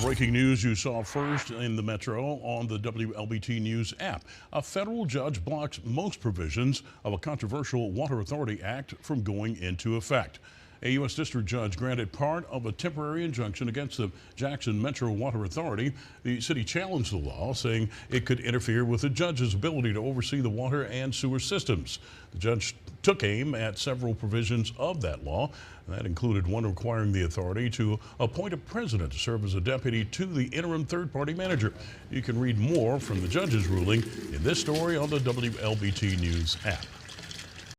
Breaking news you saw first in the Metro on the WLBT News app. A federal judge blocks most provisions of a controversial Water Authority Act from going into effect. A U.S. District Judge granted part of a temporary injunction against the Jackson Metro Water Authority. The city challenged the law, saying it could interfere with the judge's ability to oversee the water and sewer systems. The judge took aim at several provisions of that law. That included one requiring the authority to appoint a president to serve as a deputy to the interim third-party manager. You can read more from the judge's ruling in this story on the WLBT News app.